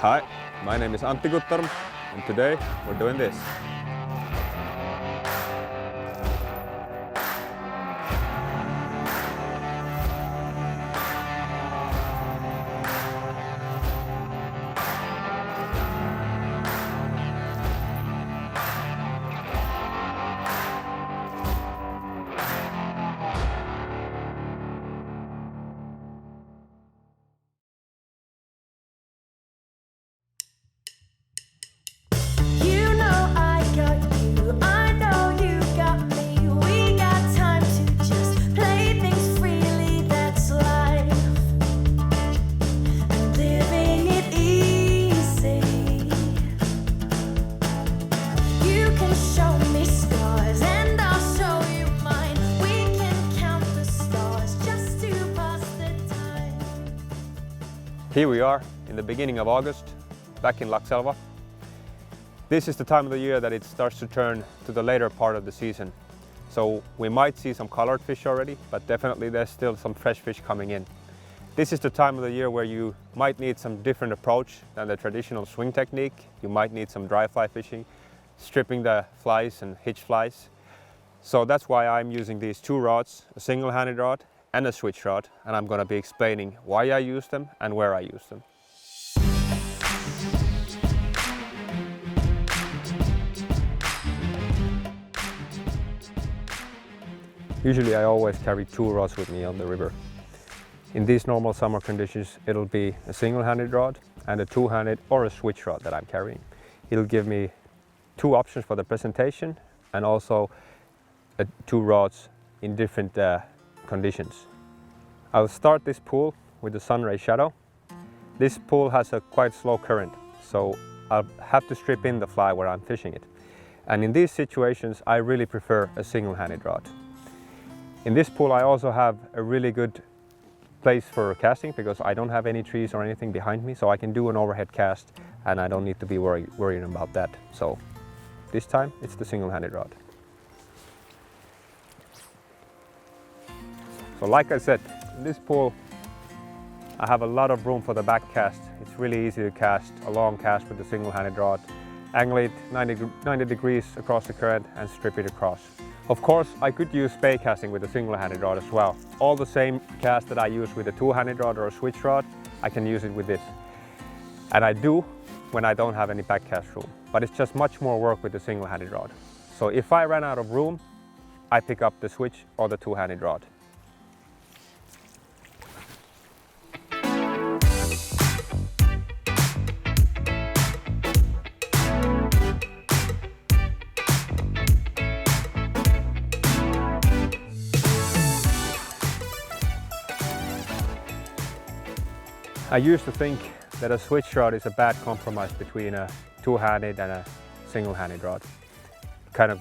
Hi, my name is Antti Guttorm and today we're doing this. Here we are in the beginning of August, back in Laxelva. This is the time of the year that it starts to turn to the later part of the season. So we might see some colored fish already, but definitely there's still some fresh fish coming in. This is the time of the year where you might need some different approach than the traditional swing technique. You might need some dry fly fishing, stripping the flies and hitch flies. So that's why I'm using these two rods, a single-handed rod and a switch rod, and I'm going to be explaining why I use them and where I use them. Usually I always carry two rods with me on the river. In these normal summer conditions it'll be a single-handed rod and a two-handed or a switch rod that I'm carrying. It'll give me two options for the presentation and also two rods in different conditions. I'll start this pool with the sunray shadow. This pool has a quite slow current, so I'll have to strip in the fly where I'm fishing it. And in these situations I really prefer a single-handed rod. In this pool I also have a really good place for casting because I don't have any trees or anything behind me, so I can do an overhead cast and I don't need to be worrying about that. So this time it's the single-handed rod. So like I said, in this pool I have a lot of room for the back cast. It's really easy to cast a long cast with the single-handed rod, angle it 90 degrees across the current and strip it across. Of course I could use spey casting with a single-handed rod as well. All the same cast that I use with a two-handed rod or a switch rod, I can use it with this. And I do when I don't have any back cast room, but it's just much more work with the single-handed rod. So if I ran out of room, I pick up the switch or the two-handed rod. I used to think that a switch rod is a bad compromise between a two-handed and a single-handed rod. Kind of,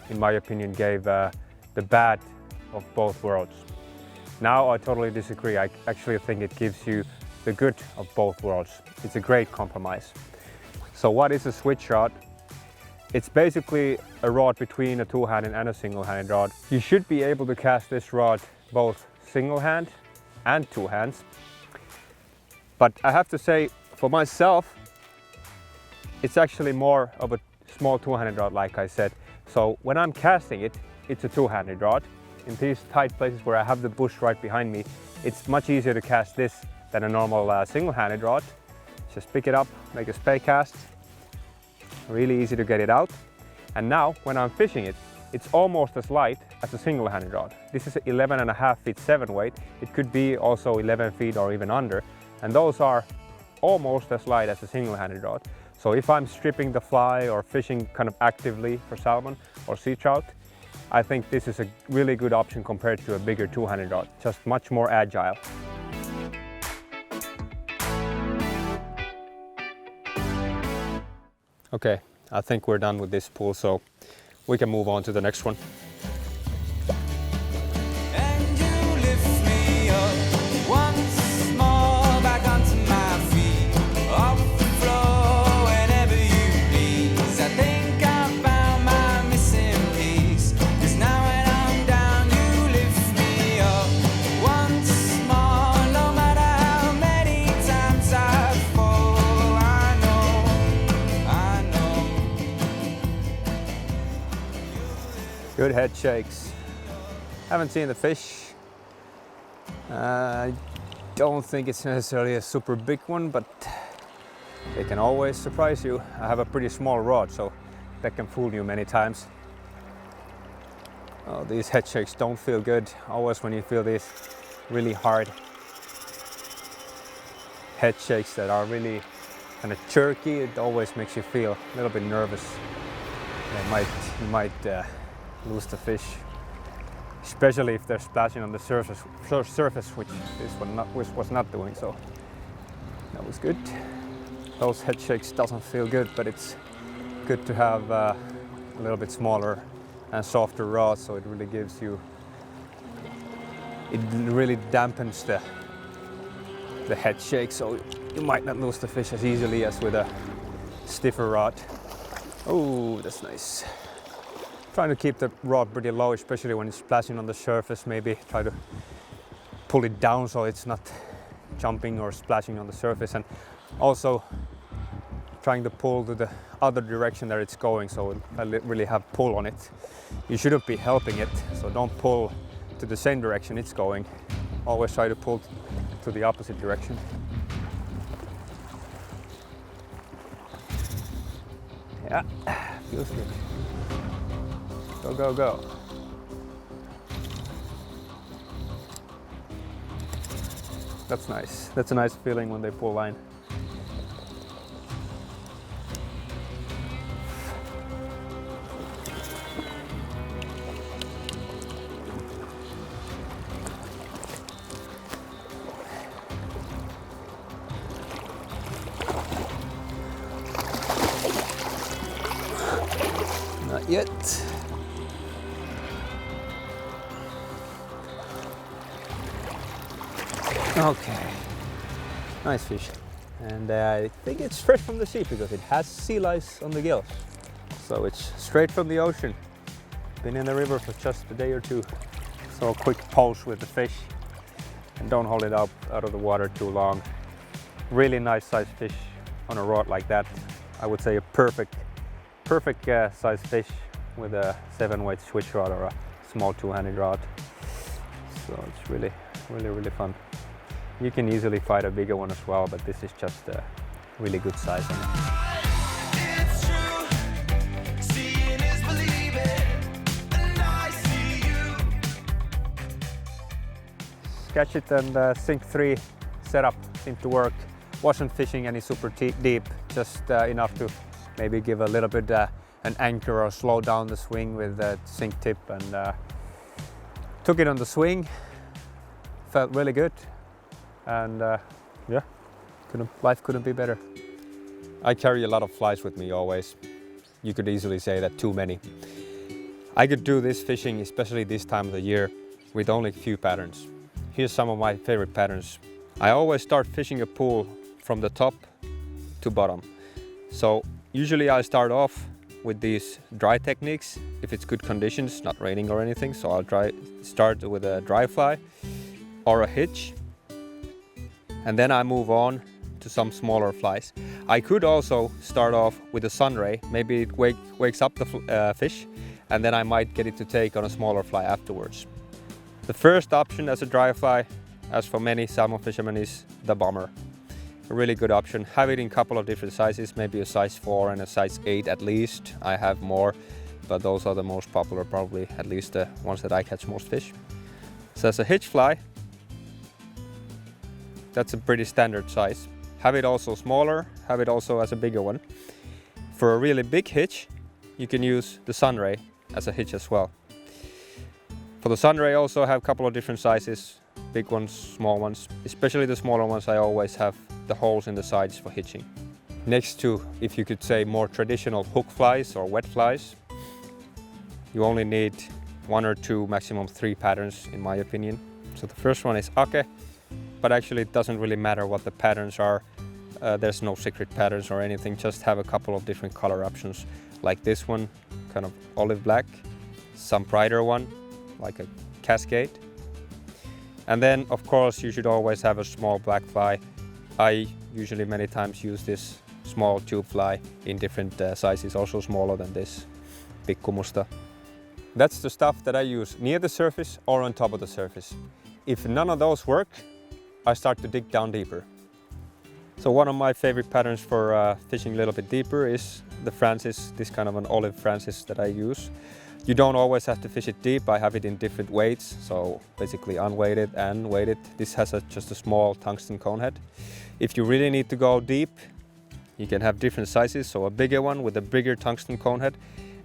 in my opinion, gave the bad of both worlds. Now I totally disagree. I actually think it gives you the good of both worlds. It's a great compromise. So what is a switch rod? It's basically a rod between a two-handed and a single-handed rod. You should be able to cast this rod both single hand and two hands. But I have to say, for myself, it's actually more of a small two-handed rod, like I said. So when I'm casting it, it's a two-handed rod. In these tight places where I have the bush right behind me, it's much easier to cast this than a normal single-handed rod. Just pick it up, make a spey cast. Really easy to get it out. And now, when I'm fishing it, it's almost as light as a single-handed rod. This is 11.5 feet 7 weight. It could be also 11 feet or even under. And those are almost as light as a single-handed rod. So if I'm stripping the fly or fishing kind of actively for salmon or sea trout, I think this is a really good option compared to a bigger two-handed rod, just much more agile. Okay, I think we're done with this pool, so we can move on to the next one. Good head shakes. Haven't seen the fish. I don't think it's necessarily a super big one, but they can always surprise you. I have a pretty small rod, so that can fool you many times. Oh, these head shakes don't feel good. Always when you feel these really hard head shakes that are really kind of jerky, it always makes you feel a little bit nervous. You might lose the fish, especially if they're splashing on the surface, which this one was not doing. So that was good. Those head shakes doesn't feel good, but it's good to have a little bit smaller and softer rod, so it really gives you, it really dampens the head shake, so you might not lose the fish as easily as with a stiffer rod. Oh, that's nice. Trying to keep the rod pretty low, especially when it's splashing on the surface. Maybe try to pull it down so it's not jumping or splashing on the surface, and also trying to pull to the other direction that it's going, so I really have pull on it. You shouldn't be helping it, so don't pull to the same direction it's going. Always try to pull to the opposite direction. Yeah, feels good. Go, go, go. That's nice. That's a nice feeling when they pull line. Not yet. Okay, nice fish. And I think it's fresh from the sea because it has sea lice on the gills. So it's straight from the ocean. Been in the river for just a day or two. So a quick pulse with the fish and don't hold it up out of the water too long. Really nice sized fish on a rod like that. I would say a perfect size fish with a 7-weight switch rod or a small 2-handed rod. So it's really fun. You can easily fight a bigger one as well, but this is just a really good size on it. Catch it and sink 3 setup seemed to work. Wasn't fishing any super deep, just enough to maybe give a little bit an anchor or slow down the swing with the sink tip, and took it on the swing. Felt really good, and yeah, life couldn't be better. I carry a lot of flies with me always. You could easily say that too many. I could do this fishing, especially this time of the year, with only a few patterns. Here's some of my favorite patterns. I always start fishing a pool from the top to bottom. So usually I start off with these dry techniques if it's good conditions, not raining or anything. So I'll start with a dry fly or a hitch, and then I move on to some smaller flies. I could also start off with a sunray. Maybe it wakes up the fish, and then I might get it to take on a smaller fly afterwards. The first option as a dry fly, as for many salmon fishermen, is the bomber. A really good option. Have it in a couple of different sizes, maybe a size 4 and a size 8 at least. I have more, but those are the most popular, probably, at least the ones that I catch most fish. So as a hitch fly, that's a pretty standard size. Have it also smaller, have it also as a bigger one. For a really big hitch, you can use the sunray as a hitch as well. For the sunray, I also have a couple of different sizes, big ones, small ones. Especially the smaller ones, I always have the holes in the sides for hitching. Next to, if you could say, more traditional hook flies or wet flies, you only need 1 or 2, maximum 3 patterns, in my opinion. So the first one is ake, but actually it doesn't really matter what the patterns are. There's no secret patterns or anything, just have a couple of different color options, like this one, kind of olive black, some brighter one, like a cascade. And then of course you should always have a small black fly. I usually many times use this small tube fly in different sizes, also smaller than this, Pikkumusta. That's the stuff that I use near the surface or on top of the surface. If none of those work, I start to dig down deeper. So one of my favorite patterns for fishing a little bit deeper is the Francis, this kind of an olive Francis that I use. You don't always have to fish it deep. I have it in different weights, so basically unweighted and weighted. This has just a small tungsten cone head. If you really need to go deep, you can have different sizes, so a bigger one with a bigger tungsten cone head,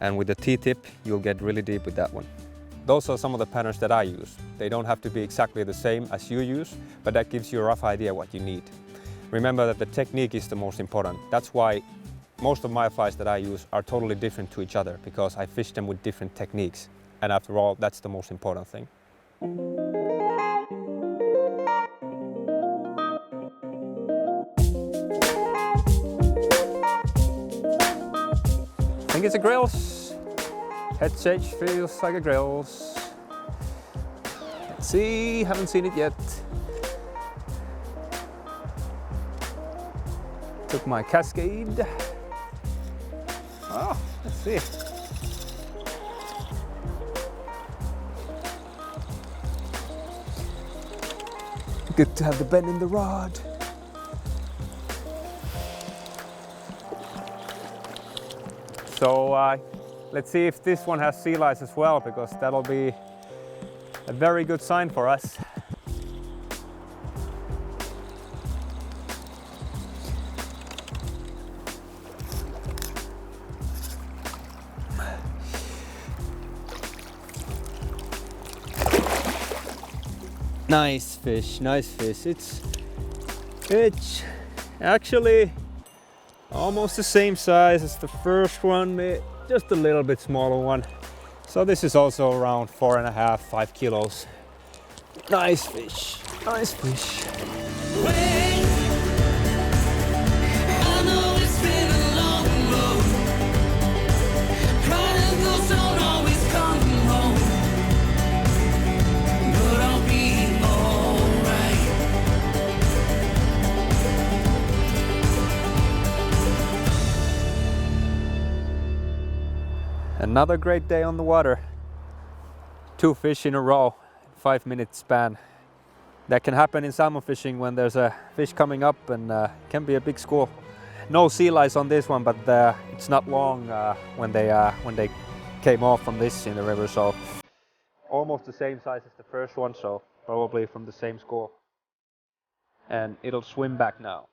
and with the T-tip you'll get really deep with that one. Those are some of the patterns that I use. They don't have to be exactly the same as you use, but that gives you a rough idea what you need. Remember that the technique is the most important. That's why most of my flies that I use are totally different to each other, because I fish them with different techniques. And after all, that's the most important thing. I think it's a grills. Head shake feels like a grills. Let's see, haven't seen it yet. Took my cascade. Oh, let's see. Good to have the bend in the rod. So let's see if this one has sea lice as well, because that'll be a very good sign for us. Nice fish, nice fish. It's actually almost the same size as the first one, just a little bit smaller one. So this is also around 4.5, 5 kilos. Nice fish, nice fish. Another great day on the water. 2 fish in a row, 5-minute span. That can happen in salmon fishing when there's a fish coming up, and can be a big school. No sea lice on this one, but it's not long when they came off from this in the river, so almost the same size as the first one, so probably from the same school. And it'll swim back now.